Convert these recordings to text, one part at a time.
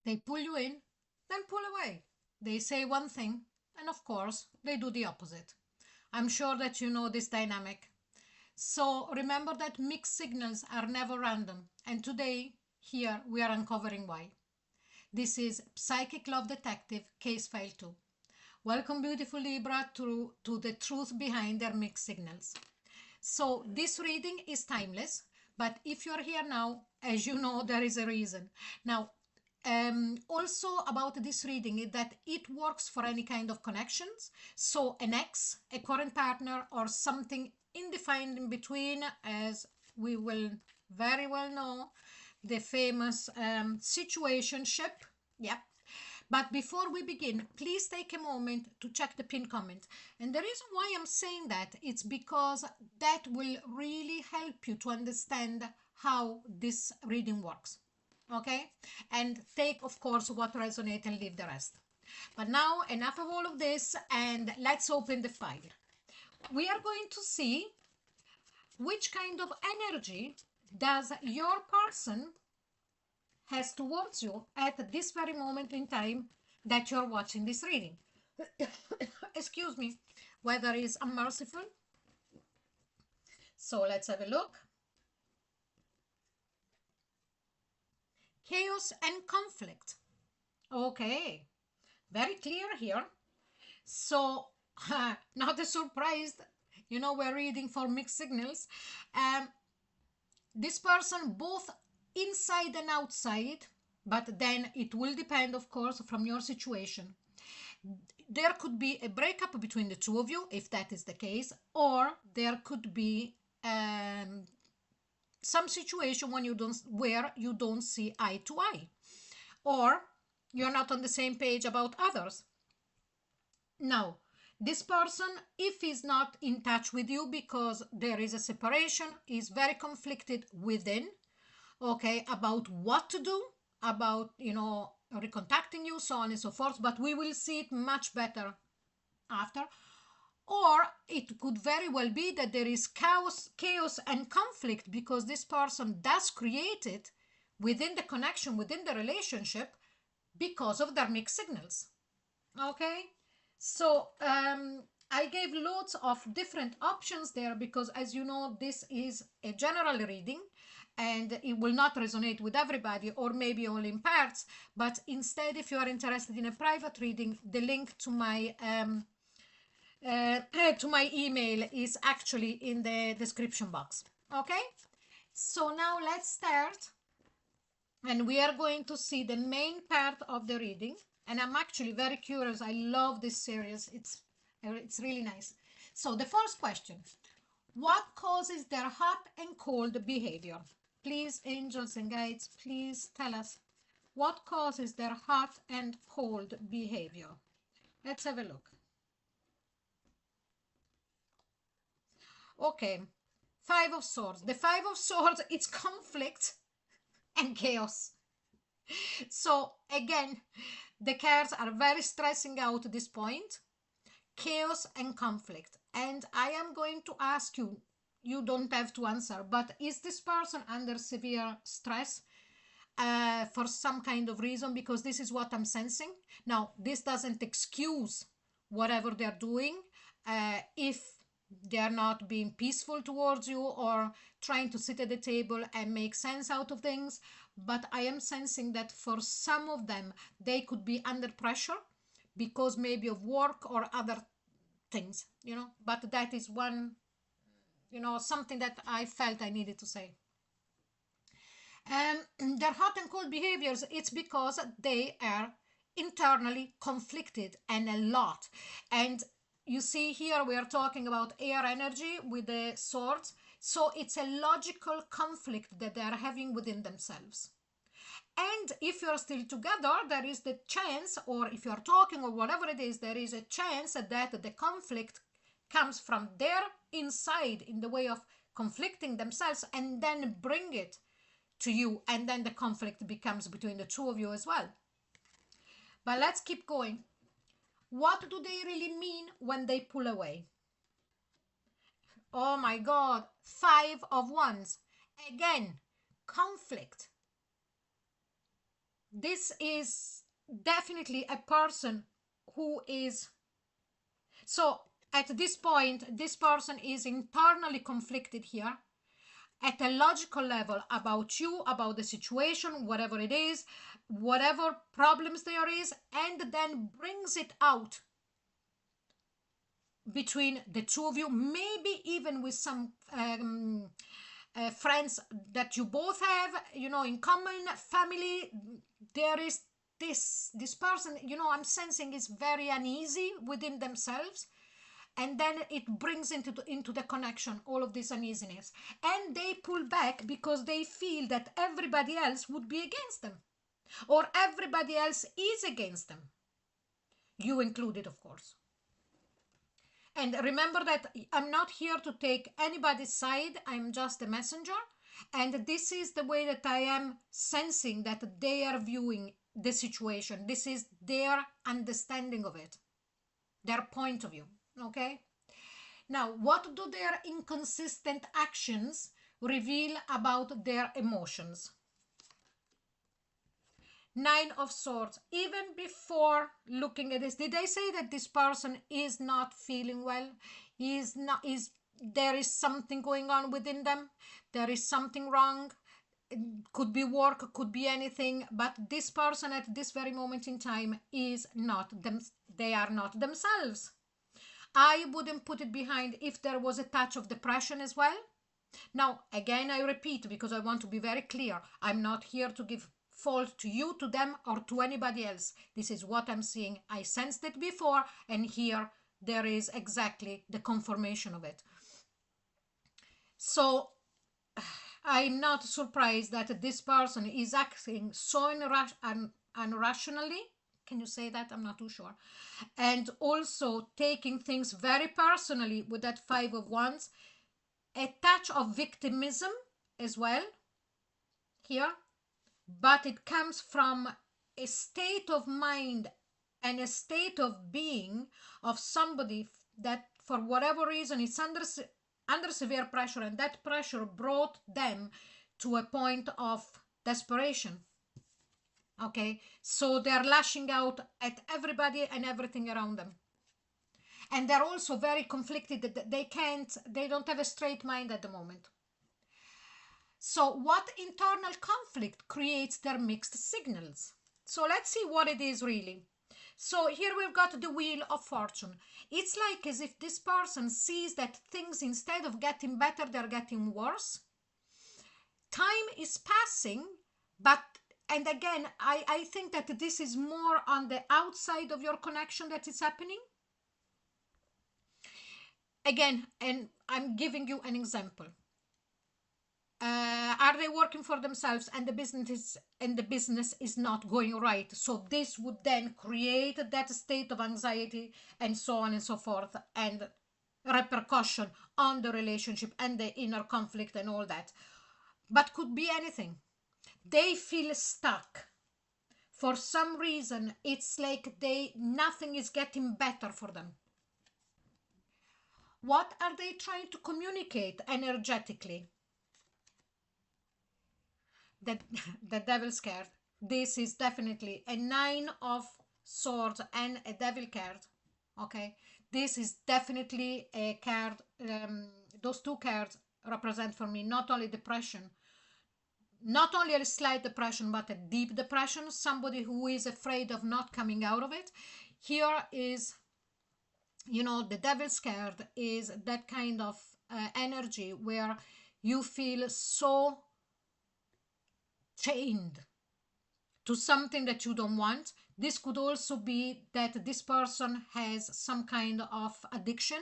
They pull you in, then pull away. They say one thing, and of course, they do the opposite. I'm sure that you know this dynamic. So remember that mixed signals are never random. And today, here, we are uncovering why. This is Psychic Love Detective Case File 2. Welcome, beautiful Libra, to the truth behind their mixed signals. So this reading is timeless, but if you're here now, as you know, there is a reason. Now, also about this reading is that it works for any kind of connections. So an ex, a current partner, or something indefined in between, as we will very well know, the famous situationship. Yep. But before we begin, please take a moment to check the pinned comment. And the reason why I'm saying that, it's because that will really help you to understand how this reading works. Okay? And take, of course, what resonates and leave the rest. But now, enough of all of this, and let's open the file. We are going to see which kind of energy does your person has towards you at this very moment in time that you're watching this reading. Excuse me, weather is unmerciful. So let's have a look. Chaos and conflict. Okay, very clear here. So, not a surprise, you know, we're reading for mixed signals. This person both inside and outside, but then it will depend, of course, from your situation. There could be a breakup between the two of you, if that is the case, or there could be some situation when where you don't see eye to eye, or you're not on the same page about others. Now, this person, if he's not in touch with you because there is a separation, is very conflicted within, okay, about what to do, about, you know, recontacting you, so on and so forth, but we will see it much better after. Or it could very well be that there is chaos and conflict because this person does create it within the connection, within the relationship, because of their mixed signals. Okay, so I gave loads of different options there because, as you know, this is a general reading and it will not resonate with everybody, or maybe only in parts. But instead, if you are interested in a private reading, the link to my email is actually in the description box. Okay, so now let's start, and we are going to see the main part of the reading. And I'm actually very curious. I love this series. It's really nice. So the first question: what causes their hot and cold behavior? Please, angels and guides, please tell us what causes their hot and cold behavior. Let's have a look. Okay, Five of Swords. The Five of Swords, it's conflict and chaos. So again, the cards are very stressing out at this point. Chaos and conflict. And I am going to ask you, you don't have to answer, but is this person under severe stress for some kind of reason? Because this is what I'm sensing. Now, this doesn't excuse whatever they're doing. If they're not being peaceful towards you or trying to sit at the table and make sense out of things, but I am sensing that for some of them, they could be under pressure because maybe of work or other things, you know, but that is one, you know, something that I felt I needed to say. Their hot and cold behaviors, it's because they are internally conflicted and a lot. And you see here we are talking about air energy with the swords, so it's a logical conflict that they are having within themselves. And if you're still together, there is the chance, or if you're talking or whatever it is, there is a chance that the conflict comes from their inside in the way of conflicting themselves and then bring it to you, and then the conflict becomes between the two of you as well. But let's keep going. What do they really mean when they pull away? Oh my God, Five of Wands. Again, conflict. this is definitely a person who is, so at this point, this person is internally conflicted here at a logical level about you, about the situation, whatever it is, whatever problems there is, and then brings it out between the two of you, maybe even with some friends that you both have, in common, family. There is this person, I'm sensing is very uneasy within themselves, and then it brings into the connection all of this uneasiness, and they pull back because they feel that everybody else would be against them, or everybody else is against them, you included, of course. And remember that I'm not here to take anybody's side, I'm just a messenger, and this is the way that I am sensing that they are viewing the situation. This is their understanding of it, their point of view. Okay? Now, what do their inconsistent actions reveal about their emotions? Nine of Swords. Even before looking at this, did I say that this person is not feeling well? There is something going on within them? There is something wrong? It could be work, could be anything, but this person at this very moment in time is not them. They are not themselves. I wouldn't put it behind if there was a touch of depression as well. Now, again, I repeat, because I want to be very clear, I'm not here to give fault to you, to them, or to anybody else. This is what I'm seeing. I sensed it before, and here there is exactly the confirmation of it. So I'm not surprised that this person is acting so irrationally. Can you say that? I'm not too sure. And also taking things very personally with that Five of Wands. A touch of victimism as well here, but it comes from a state of mind and a state of being of somebody that for whatever reason is under severe pressure, and that pressure brought them to a point of desperation. Okay, so they're lashing out at everybody and everything around them, and they're also very conflicted. They don't have a straight mind at the moment. So what internal conflict creates their mixed signals? So let's see what it is really. So here we've got the Wheel of Fortune. It's like as if this person sees that things, instead of getting better, they're getting worse. Time is passing, and again, I think that this is more on the outside of your connection that is happening. Again, and I'm giving you an example. Are they working for themselves and the business is not going right? So this would then create that state of anxiety and so on and so forth, and repercussion on the relationship and the inner conflict and all that. But could be anything. They feel stuck. For some reason, it's like nothing is getting better for them. What are they trying to communicate energetically? The Devil's card. This is definitely a Nine of Swords and a Devil card. Okay, this is definitely a card. Those two cards represent for me not only depression, not only a slight depression, but a deep depression. Somebody who is afraid of not coming out of it. Here is, the Devil's card is that kind of energy where you feel so chained to something that you don't want. This could also be that this person has some kind of addiction,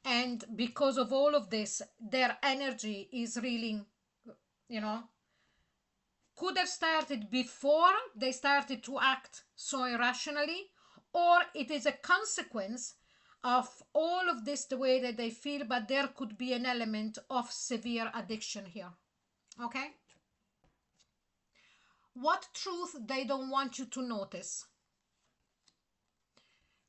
and because of all of this, their energy is really, could have started before they started to act so irrationally, or it is a consequence of all of this, the way that they feel, but there could be an element of severe addiction here. Okay? What truth they don't want you to notice?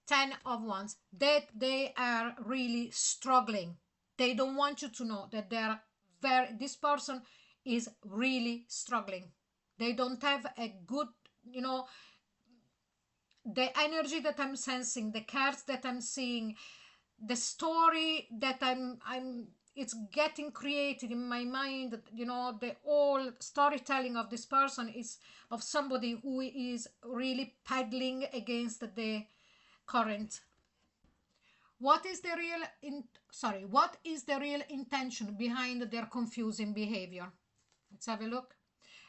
Ten of Wands. That they are really struggling. They don't want you to know that this person is really struggling. They don't have a good, you know, the energy that I'm sensing, the cards that I'm seeing, the story that I'm it's getting created in my mind, you know, the whole storytelling of this person is of somebody who is really paddling against the current. What is the real what is the real intention behind their confusing behavior? Let's have a look.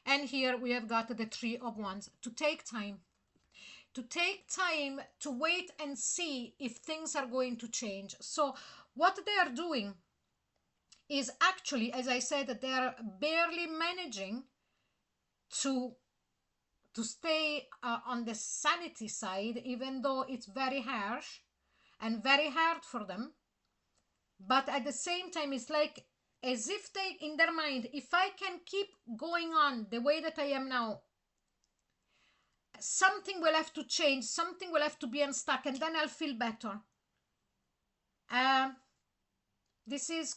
And here we have got the Three of Wands. To take time, to wait and see if things are going to change. So what they are doing is actually, as I said, they are barely managing to stay on the sanity side, even though it's very harsh and very hard for them. But at the same time, it's like as if they, in their mind, if I can keep going on the way that I am now, something will have to change, something will have to be unstuck, and then I'll feel better. This is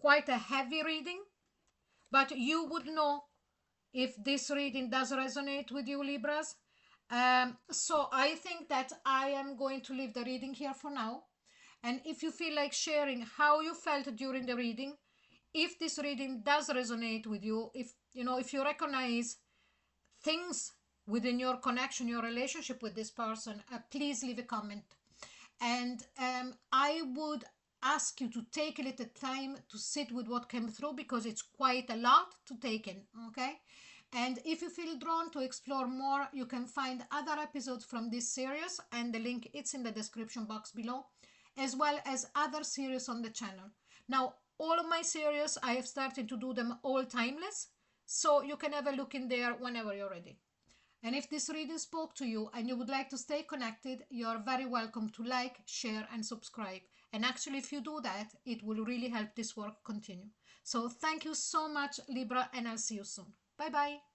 quite a heavy reading, but you would know if this reading does resonate with you, Libras. So I think that I am going to leave the reading here for now. And if you feel like sharing how you felt during the reading, if this reading does resonate with you, if you recognize things within your connection, your relationship with this person, please leave a comment. And I would ask you to take a little time to sit with what came through, because it's quite a lot to take in, okay? And if you feel drawn to explore more, you can find other episodes from this series, and the link it's in the description box below, as well as other series on the channel. Now, all of my series, I have started to do them all timeless, so you can have a look in there whenever you're ready. And if this reading spoke to you and you would like to stay connected, you're very welcome to like, share, and subscribe. And actually, if you do that, it will really help this work continue. So thank you so much, Libra, and I'll see you soon. Bye-bye.